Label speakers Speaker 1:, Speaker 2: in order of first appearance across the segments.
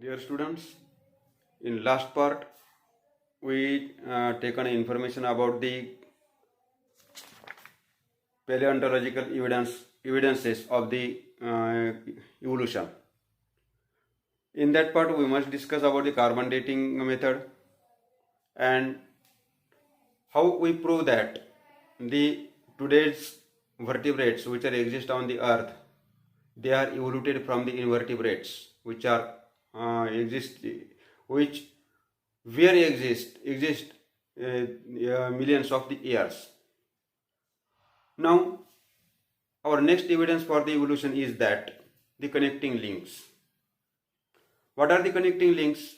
Speaker 1: Dear students, in last part we taken information about the paleontological evidences of the evolution. In that part we must discuss about the carbon dating method and how we prove that the today's vertebrates which are exist on the earth, they are evolved from the invertebrates which are which exist millions of the years. Now our next evidence for the evolution is that the connecting links. What are the connecting links?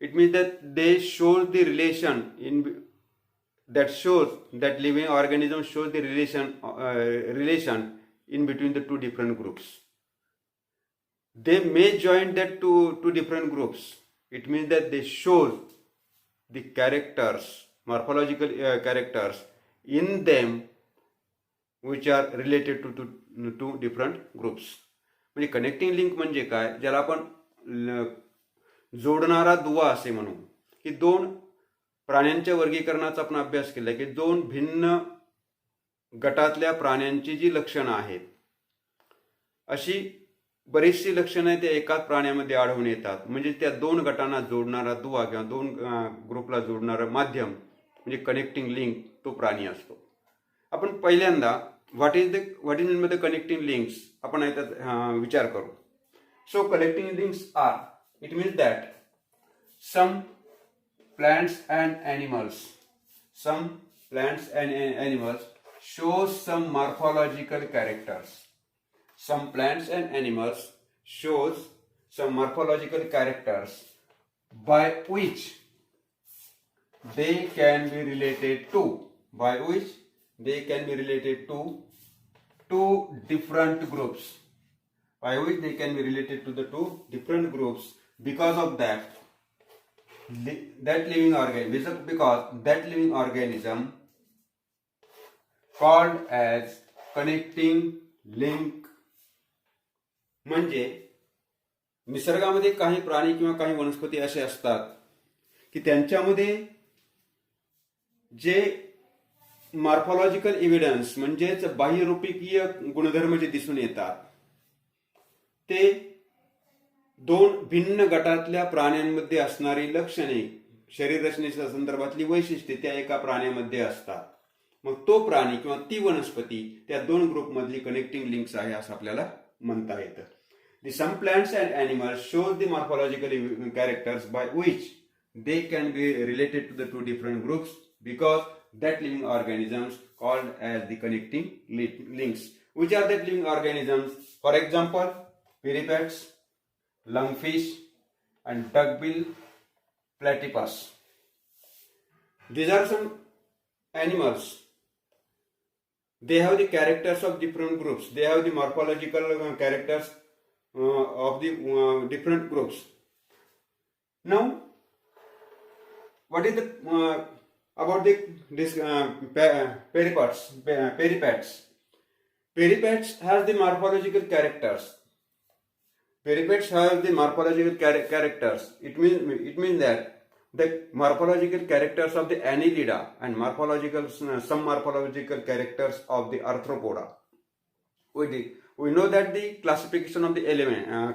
Speaker 1: It means that they show the relation that living organism shows the relation in between the two different groups. They may join that two different groups. It means that they show the characters, morphological characters in them which are related to two different groups. म्हणजे connecting link म्हणजे काय, ज्याला आपण जोडणारा दुवा असे म्हणू, की दोन प्राण्यांच्या वर्गीकरणाचा आपण अभ्यास केला की दोन भिन्न गटातल्या प्राण्यांची जी लक्षणं आहेत अशी बरीचशी लक्षणं त्या एकाच प्राण्यामध्ये आढळून येतात. म्हणजे त्या दोन गटांना जोडणारा दुवा किंवा दोन ग्रुपला जोडणारं माध्यम म्हणजे कनेक्टिंग लिंक तो प्राणी असतो. आपण पहिल्यांदा what is the connecting links आपण याचा विचार करू. So connecting links are, it means that some plants and animals show some morphological characters. Some plants and animals shows some morphological characters by which they can be related to two different groups. Because of that living organism called as connecting link. म्हणजे निसर्गामध्ये काही प्राणी किंवा काही वनस्पती असे असतात की त्यांच्यामध्ये जे मॉर्फोलॉजिकल एव्हिडन्स म्हणजेच बाह्यरूपिकीय गुणधर्म जे दिसून येतात ते दोन भिन्न गटातल्या प्राण्यांमध्ये असणारी लक्षणे, शरीर रचनेच्या संदर्भातली वैशिष्ट्ये त्या एका प्राण्यामध्ये असतात. मग तो प्राणी किंवा ती वनस्पती त्या दोन ग्रुपमधली कनेक्टिंग लिंक्स आहे असं आपल्याला म्हणता येतं. The some plants and animals show the morphological characters by which they can be related to the two different groups because that living organisms called as the connecting links. Which are that living organisms? For example, peripates, lungfish and duckbill platypus. These are some animals. They have the characters of different groups. They have the morphological characters of the different groups. Now, what is the about this peripates? Peripates has the morphological characters. Peripates have the morphological characters. It means that the morphological characters of the annelida and some morphological characters of the arthropoda. We know that the classification of the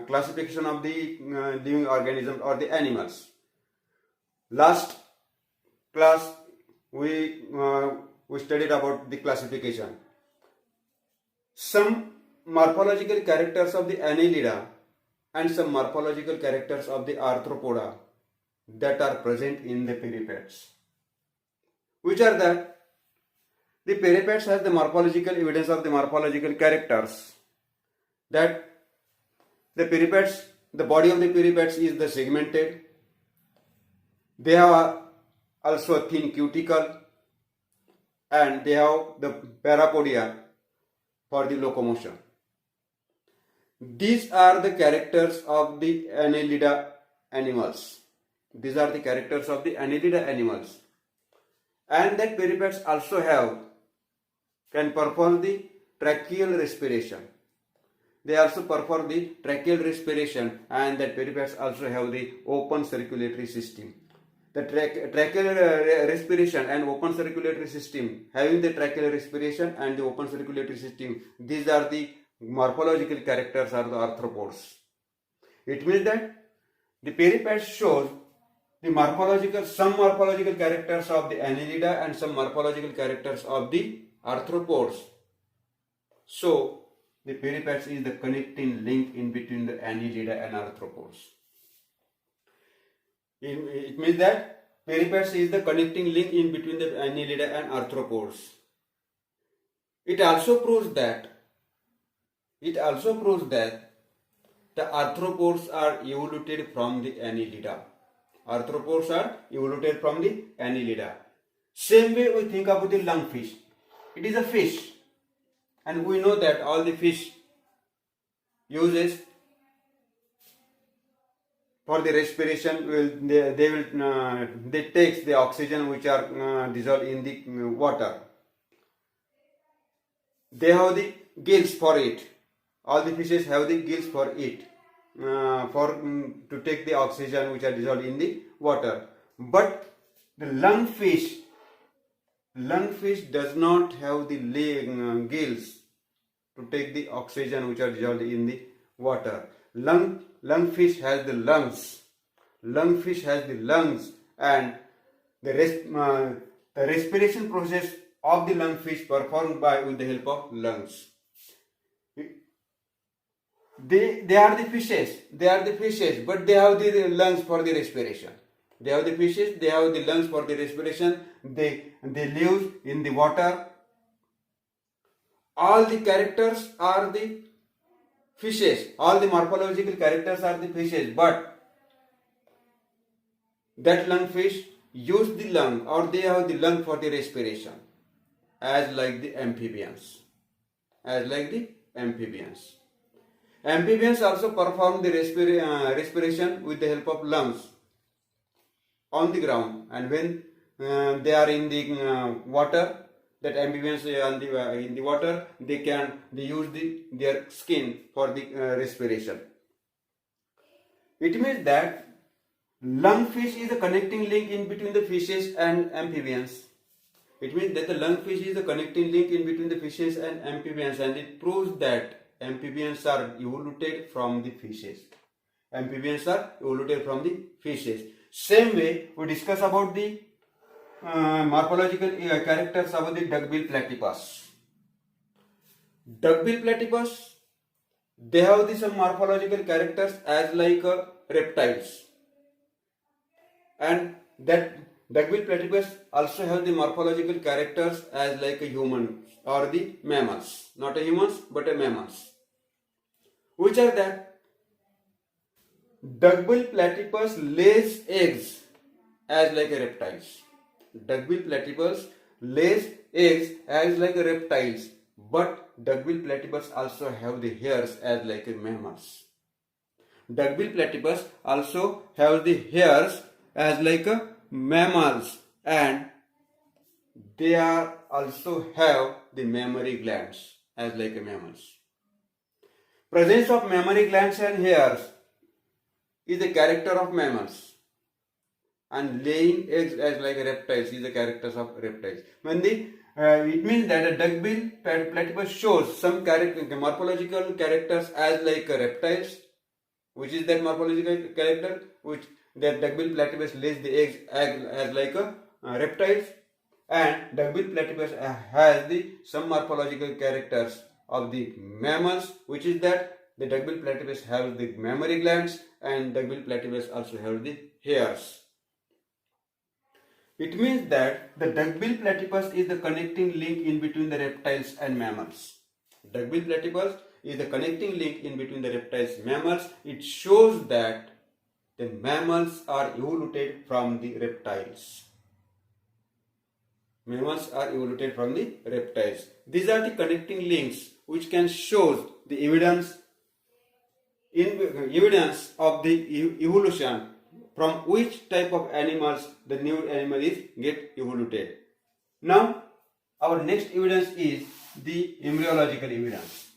Speaker 1: classification of the living organisms or the animals. Last class we studied about the classification. Some morphological characters of the annelida and some morphological characters of the arthropoda that are present in the peripates. Which are that? The peripates has the morphological evidence of the morphological characters. That the peripates, the body of the peripates is the segmented. They have also a thin cuticle and they have the parapodia for the locomotion. These are the characters of the annelida animals. And that peripates also can perform the tracheal respiration. they also perform the tracheal respiration, and that peripads also have the open circulatory system. The tracheal respiration and open circulatory system, having the tracheal respiration and the open circulatory system, these are the morphological characters of the arthropods. It means that the peripads shows some morphological characters of the annelida and some morphological characters of the arthropods. So, the peripads is the connecting link in between the annelida and arthropods. It means that peripads is the connecting link in between the annelida and arthropods. It also proves that the arthropods are evoluted from the annelida. Arthropods are evoluted from the annelida. Same way we think about the lungfish. It is a fish, and we know that all the fish uses for the respiration. They take the oxygen which are dissolved in the water. They have the gills for it. All the fishes have the gills for it, to take the oxygen which are dissolved in the water. But the lungfish does not have the gills to take the oxygen which are dissolved in the water. Lungfish has the lungs. Lungfish has the lungs, and the respiration process of the lungfish performed with the help of lungs. They are the fishes, but they have the lungs for the respiration. They have the fishes, they have the lungs for the respiration. They live in the water. All the characters are the fishes. All the morphological characters are the fishes, but that lungfish use the lung, or they have the lung for the respiration, as like the amphibians. Amphibians also perform the respiration with the help of lungs on the ground, and when they are in the water, that amphibians in the water, they use their skin for the respiration. It means that lungfish is a connecting link in between the fishes and amphibians. It means that the lungfish is a connecting link in between the fishes and amphibians, and it proves that amphibians are evoluted from the fishes. Same way, we discuss about the morphological characters of the duckbill platypus. Duckbill platypus, they have some morphological characters as like reptiles, and that duckbill platypus also have the morphological characters as like a human or the mammals, not a humans but a mammals. Which are that? Duckbill platypus lays eggs as like a reptiles. Duckbill platypus lays eggs as like a reptiles, but duckbill platypus also have the hairs as like a mammals. Duckbill platypus also have the hairs as like a mammals, and they are also have the mammary glands as like a mammals. Presence of mammary glands and hairs is a character of mammals, and laying eggs as like reptiles is the characters of reptiles. It means that a duckbill platypus shows some morphological characters as like reptiles, which is that morphological character which that duckbill platypus lays the eggs as like reptiles, and duckbill platypus has some morphological characters of the mammals, which is that the duckbill platypus have the mammary glands, and duckbill platypus also have the hairs. It means that the duckbill platypus is the connecting link in between the reptiles and mammals. Duckbill platypus is the connecting link in between the reptiles and mammals. It shows that the mammals are evoluted from the reptiles. These are the connecting links which can show the evidence of the evolution, from which type of animals the new animal is get evoluted. Now, our next evidence is the embryological evidence.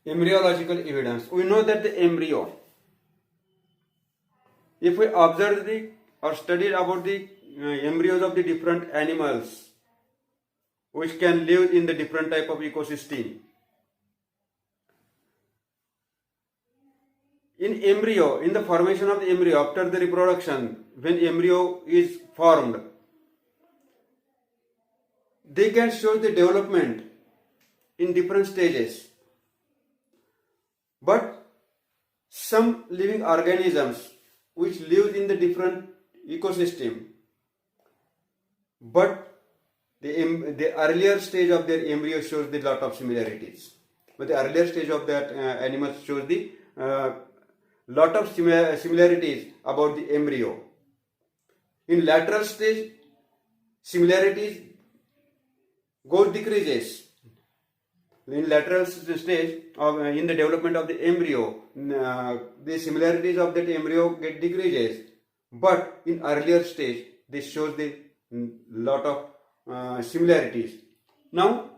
Speaker 1: embryological evidence. We know that the embryo, if we observe or studied about the embryos of the different animals which can live in the different type of ecosystem, in embryo, in the formation of the embryo after the reproduction, when embryo is formed, they can show the development in different stages. But some living organisms which live in the different ecosystem, but the earlier stage of their embryo shows the lot of similarities. But the earlier stage of that animal shows the lot of similarities about the embryo. In lateral stage, similarities decreases. In lateral stage of in the development of the embryo, the similarities of that embryo get decreases. But in earlier stage, this shows the lot of similarities. Now,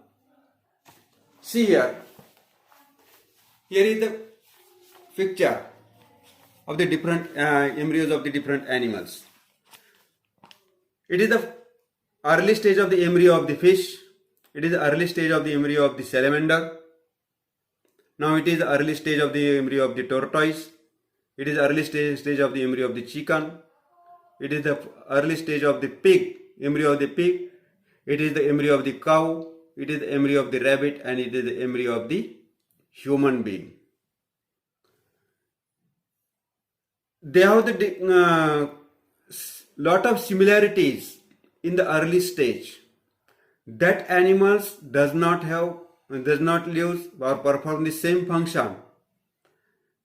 Speaker 1: see here. Here is the picture of the different embryos of the different animals. It is the early stage of the embryo of the fish. It is the early stage of the embryo of the salamander. Now it is the early stage of the embryo of the tortoise. It is the early stage of the embryo of the chicken. It is the early stage of the pig, embryo of the pig. It is the embryo of the cow. It is the embryo of the rabbit, and it is the embryo of the human being. They have the lot of similarities in the early stage. That animals does not live or perform the same function.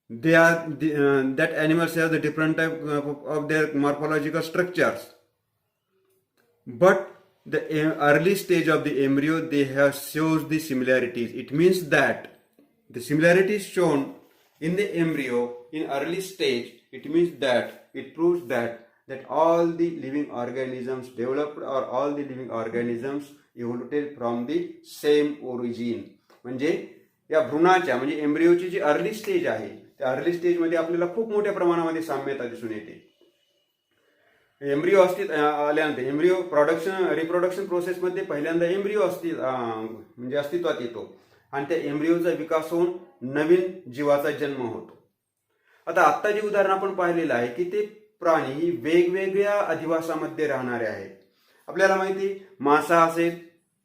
Speaker 1: They are that animals have the different type of their morphological structures. But the early stage of the embryo, they have shows the similarities. It means that the similarities shown in the embryo in early stage, it means that it proves that all the living organisms developed or all the living organisms evolved from the same origin. म्हणजे या भ्रूणाच्या म्हणजे एम्ब्रियोची जी early stage आहे त्या early stage मध्ये आपल्याला खूप मोठ्या प्रमाणामध्ये साम्यता दिसून येते. एम्ब्रियो आल्यानंतर एम्ब्रियो रिप्रोडक्शन प्रोसेस मध्ये पहिल्यांदा एम्ब्रियो म्हणजे अस्तित्वात येतो आणि त्या एम्ब्रियोचा विकास होऊन नवीन जीवाचा जन्म होतो. आता जे उदाहरण आपण पाहिलेलं आहे की ते प्राणी ही वेगवेगळ्या अधिवासामध्ये राहणारे आहेत. आपल्याला माहिती मासा असेल,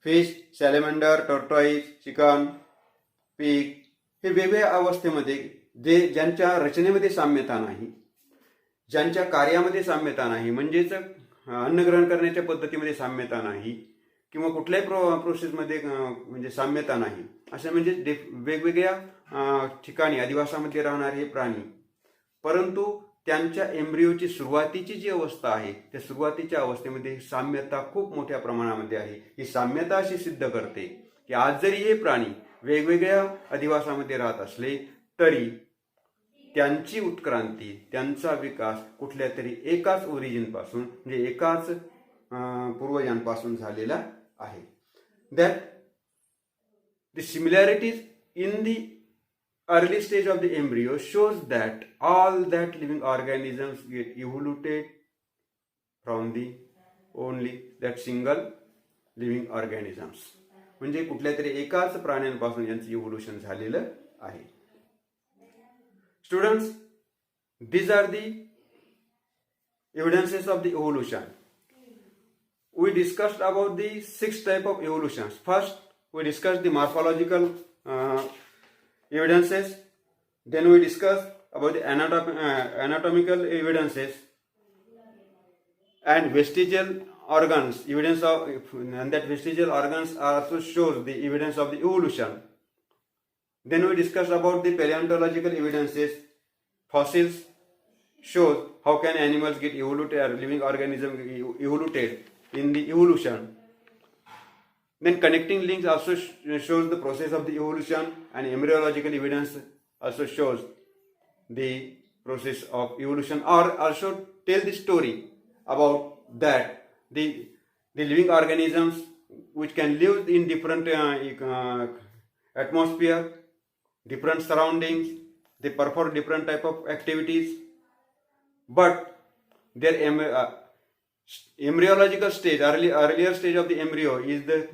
Speaker 1: फिश, सॅलेमंडर, टॉर्टॉइस, चिकन, पीक हे वेगवेगळ्या अवस्थेमध्ये ज्यांच्या रचनेमध्ये साम्यता नाही, ज्यांच्या कार्यामध्ये साम्यता नाही, म्हणजेच अन्न ग्रहण करण्याच्या पद्धतीमध्ये साम्यता नाही किंवा कुठल्याही प्रोसेसमध्ये म्हणजे साम्यता नाही, असे म्हणजे वेगवेगळ्या ठिकाणी अधिवासामध्ये राहणारे हे प्राणी, परंतु त्यांच्या एम्ब्रियोची सुरुवातीची जी अवस्था आहे त्या सुरुवातीच्या अवस्थेमध्ये साम्यता खूप मोठ्या प्रमाणामध्ये आहे. ही साम्यता अशी सिद्ध करते की आज जरी हे प्राणी वेगवेगळ्या अधिवासामध्ये राहत असले तरी त्यांची उत्क्रांती, त्यांचा विकास कुठल्या तरी एकाच ओरिजिन पासून म्हणजे एकाच पूर्वजांपासून झालेला आहे. That the similarities in the early stage of the embryo shows that all that living organisms get evolved from the only that single living organisms. म्हणजे कुठल्या तरी एकाच प्राण्यांपासून यांचं इव्होल्यूशन झालेलं आहे. Students, these are the evidences of the evolution. We discussed about the 6 type of evolutions. First, we discussed the morphological evidences. Then we discussed about the anatomical evidences and vestigial organs. Evidence of and that vestigial organs also shows the evidence of the evolution. Then we discussed about the paleontological evidences. Fossils shows how can animals get evolved or living organism evolved in the evolution. Then connecting links also shows the process of the evolution, and embryological evidence also shows the process of evolution, or also tell the story about that the living organisms which can live in different atmosphere, different surroundings, they perform different type of activities, but their embryological stage, earlier stage of the embryo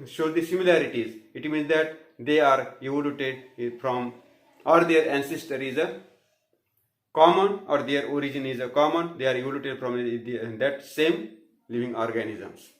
Speaker 1: shows the similarities. It means that they are evoluted from, or their ancestor is a common, or their origin is a common. They are evoluted from that same living organisms.